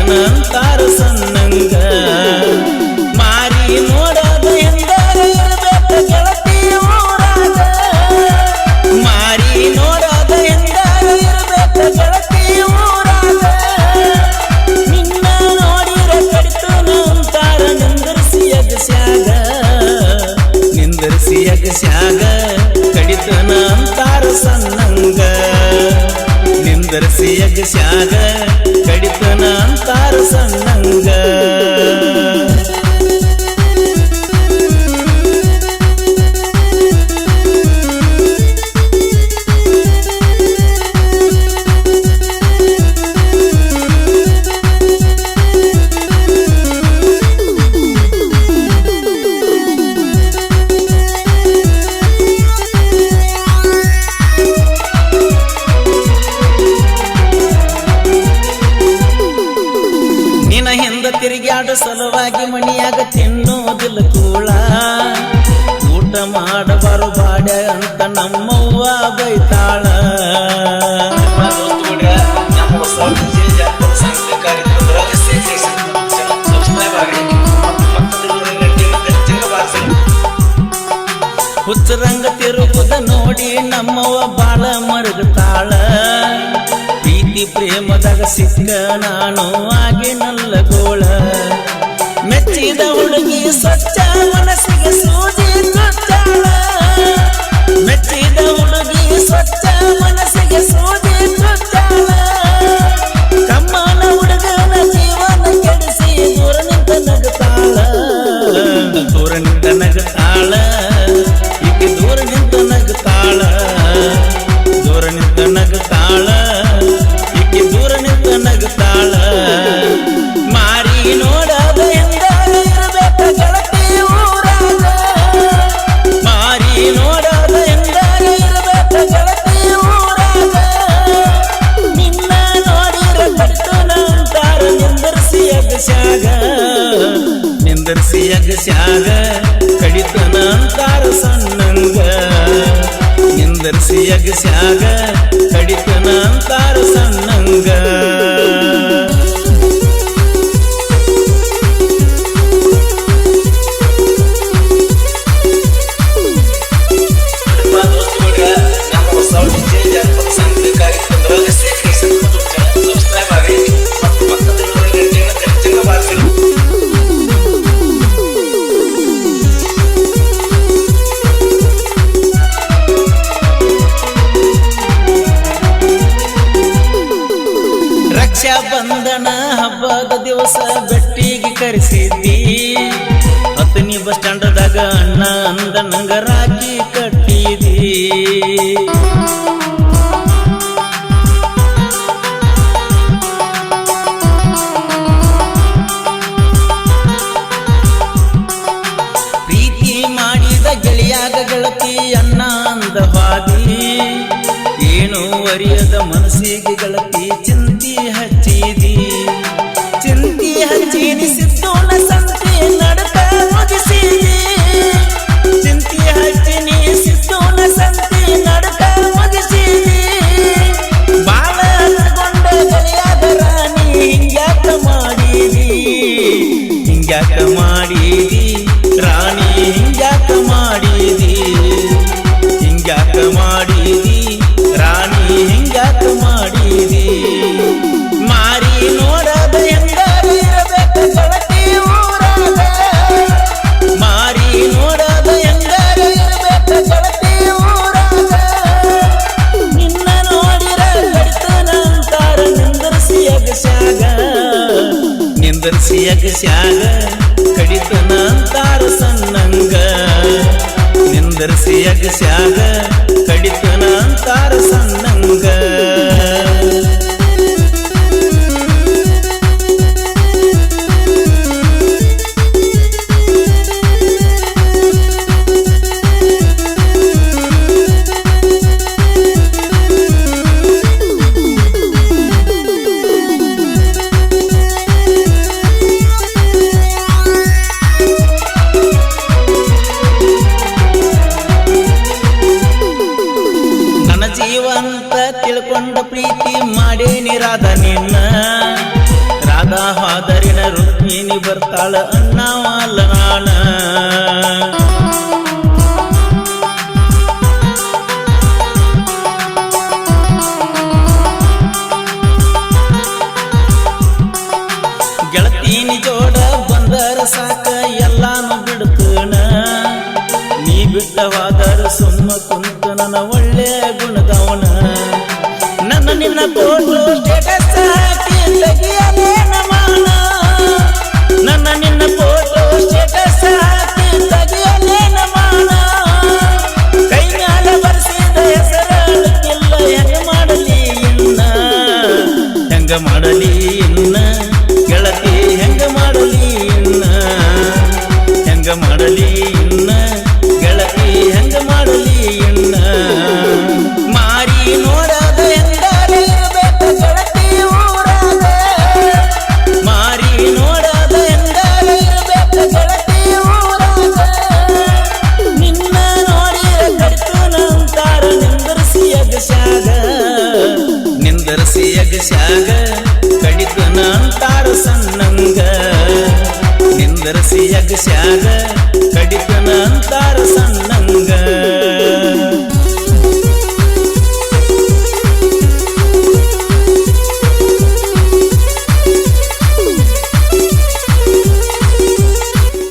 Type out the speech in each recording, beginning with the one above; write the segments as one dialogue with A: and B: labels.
A: ಕಡಿತನ ಅಂತಾರ ಸಣ್ಣಂಗ ಮಾರಿ ನೋಡದ ಹೆಂಗಾರ ಇರಬೇಕ ಗೆಳತಿ ಊರಾಗ ಮಾರಿ ನೋಡದ ಹೆಂಗಾರ ಇರಬೇಕ ಗೆಳತಿ ಊರಾಗ ನಿನ್ನ ನೋಡಿರ ಕಡಿತನ ಅಂತಾರ ನಿಂದರ್ಸಿ ಅಗಸ್ಯಾಗ ಕಡಿತನ ಅಂತಾರ ಸಣ್ಣಂಗ ನಿಂದರ್ಸಿ ಅಗಸ್ಯಾಗ ಕಡಿತನ ಅಂತಾರ ಸಣ್ಣಂಗ ತಿರುಗಾಡ ಸಲುವಾಗಿ ಮಣಿಯಾಗ ತಿನ್ನೋದಿಲ್ಲ ಕೂಳ ಊಟ ಮಾಡಬಾರು ಬಾಡ ಅಂತ ನಮ್ಮವ್ವ ಬೈತಾಳ ಹುಚ್ಚರಂಗ ತಿರುಗುದ ನೋಡಿ ನಮ್ಮವ್ವ ಬಾಳ ಮರುಗುತ್ತಾಳ ಪ್ರೀತಿ ಪ್ರೇಮದಾಗ ಸಿಕ್ಕ ನಾನು ಆಗಿನಲ್ಲ ಗೋಳ ಮೆಚ್ಚಿದ ಹುಡುಗಿ ಸ್ವಚ್ಛ ಮನಸ್ಸಿಗೆ ಸೂಜಿ ಚುಚ್ಚಾಳ ಮೆಚ್ಚಿದ ಹುಡುಗಿ ಸ್ವಚ್ಛ ಮನಸ್ಸಿಗೆ ಸೂಜಿ ಚುಚ್ಚಾಳ ಕಮ್ಮನ ಹುಡುಗನ ಜೀವನ ಕೆಡಿಸಿ ದೂರ ನಿಂತ ನಗುತ್ತಾಳ ಈಕೆ ದೂರ ನಿಂತ ನಗುತ್ತಾಳ ಈಕೆ ದೂರ ನಿಂತ ನಗುತ್ತಾಳ ಮಾರಿ ನೋಡದ ಹೆಂಗಾರ ಇರಬೇಕ ಗೆಳತಿ ಊರಾಗ ಮಾರಿ ನೋಡದ ಹೆಂಗಾರ ಇರಬೇಕ ಗೆಳತಿ ಊರಾಗ ನಿನ್ನ ನೋಡಿರ ಕಡಿತನ ಅಂತಾರ ನಿಂದರ್ಸಿ ಅಗಸ್ಯಾಗ ಕಡಿತನ ಅಂತಾರ ಸಣ್ಣಂಗ ನಿಂದರ್ಸಿ ಅಗಸ್ಯಾಗ ಕಡಿತನ ಅಂತಾರ ಸಣ್ಣಂಗ ಬಂಧನ ಹಬ್ಬದ ದಿವಸ ಬೆಟ್ಟಿಗೆ ಕರೆಸಿದ್ದಿ ಹತ್ತನಿ ಬಸ್ ಸ್ಟ್ಯಾಂಡದಾಗ ಅಣ್ಣ ಅಂದ ನಂಗ ರಾಖಿ ಕಟ್ಟಿದಿ ಪ್ರೀತಿ ಮಾಡಿದ ಗೆಳೆಯಾಗ ಗೆಳತಿ ಅಣ್ಣ ಅಂದ ಬಾದಿ ಏನು ಅರಿಯದ ಮನಸ್ಸಿಗೆ ಗೆಳತಿ ಚಿಂತಿ ಹಚ್ಚಿದಿ ಸಿದ್ದೋನ ಸಂತೆ ನಡಕ ಮುಗಿಸಿದಿ ಚಿಂತಿ ಹಚ್ಚಿನಿ ಸಿದ್ದೋನ ಸಂತೆ ನಡಕ ಮುಗಿಸಿದಿ ಬಾಳ ಹಚ್ಕೊಂಡ ಗೆಳೆಯಾದ ರಾಣಿ ಹಿಂಗ್ಯಾಕ ಮಾಡಿದಿ ರಾಣಿ ಹಿಂಗ್ಯಾಕ ಮಾಡಿದಿ ರಾಣಿ ಹಿಂಗ್ಯಾಕ ಮಾಡಿದಿ ಮಾರಿ ನೋಡದ ಹೆಂಗಾರ ಇರಬೇಕ ಗೆಳತಿ ಊರಾಗ ಮಾರಿ ನೋಡದ ಹೆಂಗಾರ ಇರಬೇಕ ಗೆಳತಿ ಊರಾಗ ನಿನ್ನ ನೋಡಿರ ಕಡಿತನ ಅಂತಾರ ನಿಂದರ್ಸಿ ಅಗಸ್ಯಾಗ ಕಡಿತನ ಅಂತಾರ ಸಣ್ಣಂಗ ನಿಂದರ್ಸಿ ಅಗಸ್ಯಾಗ ಕಡಿತನ ಅಂತಾರ ಸಣ್ಣಂಗ ತಿಳ್ಕೊಂಡ ಪ್ರೀತಿ ಹಾದರಿನ ರುಕ್ಮಿಣಿ ಬರ್ತಾಳ ಅಣ್ಣವಲ್ಲ ನಾನ ಗೆಳತೀನಿ ಜೋಡ ಬಂದರ ಸಾಕ ಎಲ್ಲಾನು ಬಿಡ್ತನ ನೀ ಬಿಟ್ಟವಾದರ ಸುಮ್ಮ ಕುಂತು ನನ್ನ ಒಳ್ಳೆ ಗುಣದವನ ನನ್ನ ನಿನ್ನ ಫೋಟೋ ಸ್ಟೇಟಸ್ ಹಾಕಿ ತೆಗಿಯಲೇನ ಮಾನ ನನ್ನ ನಿನ್ನ ಫೋಟೋ ಸ್ಟೇಟಸ್ ಹಾಕಿ ತೆಗಿಯಲೇನ ಮಾನ ಕೈ ಮ್ಯಾಲ ಬರ್ಸಿದ ಹೆಸರಕ್ಕಿಲ್ಲ ಹೆಂಗ ಮಾಡಲಿ ಇನ್ನ ಹೆಂಗ ಮಾಡಲಿ ಇನ್ನ ಗೆಳತಿ ಹೆಂಗ ಮಾಡಲಿ ಇನ್ನ ಹೆಂಗ ಮಾಡಲಿ ಇನ್ನ ಗೆಳತಿ ಹೆಂಗ ಮಾಡಲಿ ಇನ್ನ ಮಾರಿ ನೋಡದ ಎಂದರೆ ಇರಬೇಕ ಗೆಳತಿ ಊರಾಗ ಮಾರಿ ನೋಡದ ಎಂದರೆ ಇರಬೇಕ ಗೆಳತಿ ಊರಾಗ ನಿನ್ನ ನೋಡಿರ ಕಡಿತು ನಂತಾರ ನಿಂದರ್ಸಿ ಅಗಸ್ಯಾಗ ನಿಂದರ್ಸಿ ಅಗಸ್ಯಾಗ ಕಡಿತನ ಅಂತಾರ ಸಣ್ಣಂಗ ನಿಂದರ್ಸಿ ಅಗಸ್ಯಾಗ ಕಡಿತನ ಅಂತಾರ ಸಣ್ಣಂಗ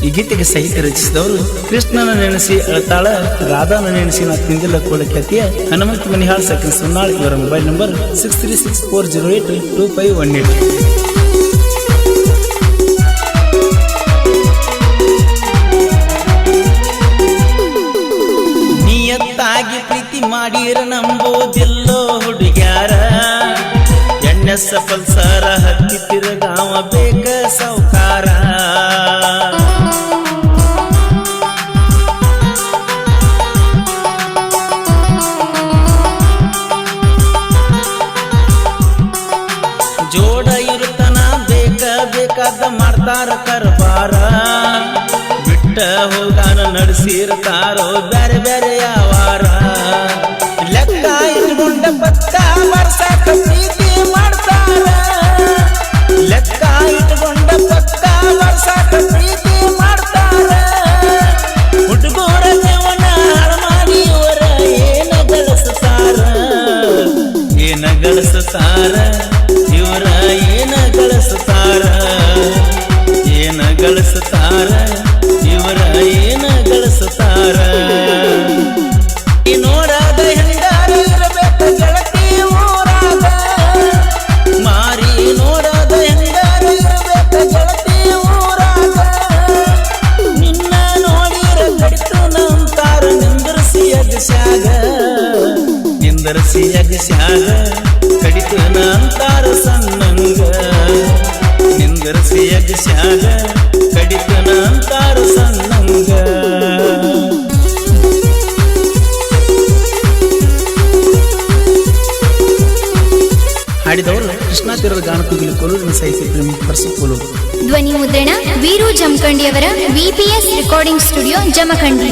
A: ಈ ಗೀತೆಗೆ ಸಾಹಿತ್ಯ ರಚಿಸಿದವರು ಕೃಷ್ಣನ ನೆನೆಸಿ ಅಳತಾಳ ರಾಧಾನ ನೆನೆಸಿ ನಾ ತಿಂದಿಲ್ಲ ಕೂಡ ಖ್ಯಾತಿಯ ಹನುಮಂತ ಮನಿಹಾಳ್ ಸೆಕೆಂಡ್ ಸುನ್ನಾಳ್ ಇವರ ಮೊಬೈಲ್ ನಂಬರ್ 6364082518 ನಿಯತ್ತಾಗಿ ಪ್ರೀತಿ ಮಾಡಿರ ನಂಬೋದಿಲ್ಲೋ ಹುಡುಗ್ಯಾರ ಎಣ್ಣೆಸ ಪಲ್ಸರ ಹತ್ತಿ ತಿರುಗಾವ ಬೇಕ ಸೌಕಾರ ಜೋಡ ಇರುತ್ತನ ಬೇಕ ಬೇಕಾದ ಮಾಡ್ತಾರ ಕರ್ಬಾರ ಬಿಟ್ಟ ಹೋಗಾನ ನಡೆಸಿರ್ತಾರೋ ಬ್ಯಾರೆ ಬ್ಯಾರೆ ಯಾವಾರ ಲೆಕ್ಕ ಇಟ್ಕೊಂಡ ಪಕ್ಕ ವರ್ಷಕ ಪ್ರೀತಿ ಮಾಡ್ತಾರ ಲೆಕ್ಕ ಇಟ್ಕೊಂಡ ಪಕ್ಕ ವರ್ಷಕ ಪ್ರೀತಿ ಮಾಡ್ತಾರ ಹುಡುಗರ ಜೀವನ ಹಾಳ್ಮಾಡಿ ಇವರ ಏನ ಗಳಿಸ್ತಾರ ಏನ ಗಳಿಸ್ತಾರ ಇವರ ಏನ ಗಳಿಸ್ತಾರ ಏನ ಗಳಿಸ್ತಾರ ಇವರ ಏನ ಗಳಿಸ್ತಾರ ನೋಡದ ಹೆಂಗಾರ ಇರಬೇಕ ಗೆಳತಿ ಊರಾಗ ಮಾರಿ ನೋಡದ ಹೆಂಗಾರ ಇರಬೇಕ ಗೆಳತಿ ಊರಾಗ ನಿನ್ನ ನೋಡಿರ ಕಡಿತು ನಂತಾರ ನಿಂದರ್ಸಿ ಅಗಸ್ಯಾಗ ನಿಂದರ್ಸಿ ಅಗಸ್ಯಾಗ ಕಡಿತನ ಅಂತಾರ ಸಣ್ಣಂಗ ನಿಂದರ್ಸಿ ಅಗಸ್ಯಾಗ ಕಡಿತನ ಅಂತಾರ ಸಣ್ಣಂಗ ಹಾಡಿದವರು ಕೃಷ್ಣಾ ತೀರದ ಗಾನಕುಗಿಲು ಕೊಲ್ಲೂರಿನ ಸಾಹಿತ್ಯ ಪ್ರೇಮಿ ಪರಸುಕೋಲು
B: ಧ್ವನಿ ಮುದ್ರಣ Veeru ಜಮಖಂಡಿಯವರ VPS recording studio Jamkhandi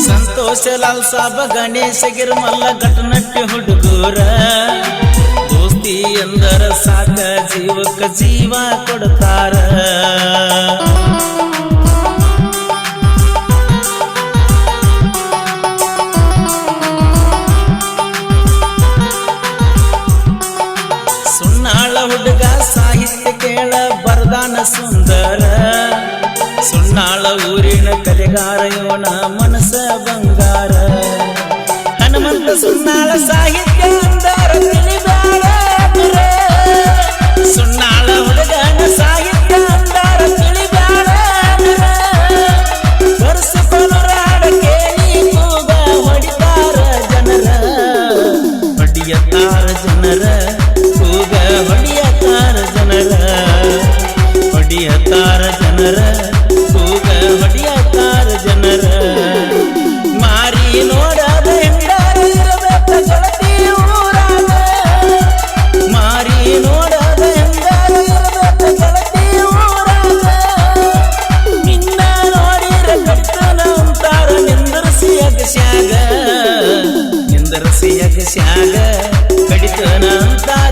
A: ಸಂತೋಷ ಲಾಲ್ ಸಾಬ ಗಣೇಶ ಗಿರ್ಮಲ್ಲ ಘಟನಟ್ಟಿ ಹುಡುಗೂರ ದೋಸ್ತಿ ಎಂದರ ಸಾಕ ಜೀವಕ್ಕ ಜೀವ ಕೊಡ್ತಾರ ಸುನ್ನಾಳ ಹುಡುಗ ಸಾಹಿತ್ಯ ಕೇಳ ಬರ್ದಾನ ಸುಂದರ ಸುನ್ನಾಳ ಊರಿನ ಕಲೆಗಾರ ಇವನ ಮನಸ ಬಂಗಾರ ಹನುಮಂತ ಸುನ್ನಾಳ ಸಾಹಿತ್ಯ ಅಂದಾರ ತಿಳಿಬ್ಯಾಡ ಸುನ್ನಾಳ ಹುಡುಗನ ಸಾಹಿತ್ಯ ಅಂದಾರ ತಿಳಿಬ್ಯಾಡ ವರ್ಷಪನುರಾಡ ಕೇಳಿ ಕೂಗ ಹೊಡಿತಾರ ಜನರ ಹೊಡಿಯತಾರ ಜನರ ಕೂಗ ಹೊಡಿಯತಾರ ಜನರ ಹೊಡಿಯತಾರ ಜನರ ಕೂಗ ಹೊಡಿಯತಾರ ಜನರ ಮಾರಿ ನೋಡದ ಹೆಂಗಾರ ಇರಬೇಕ ಗೆಳತಿ ಊರಾಗ ಸರಸಿಯಾಗ ಸ್ಯಾಗ ಕಡಿತನ ಅಂತಾರ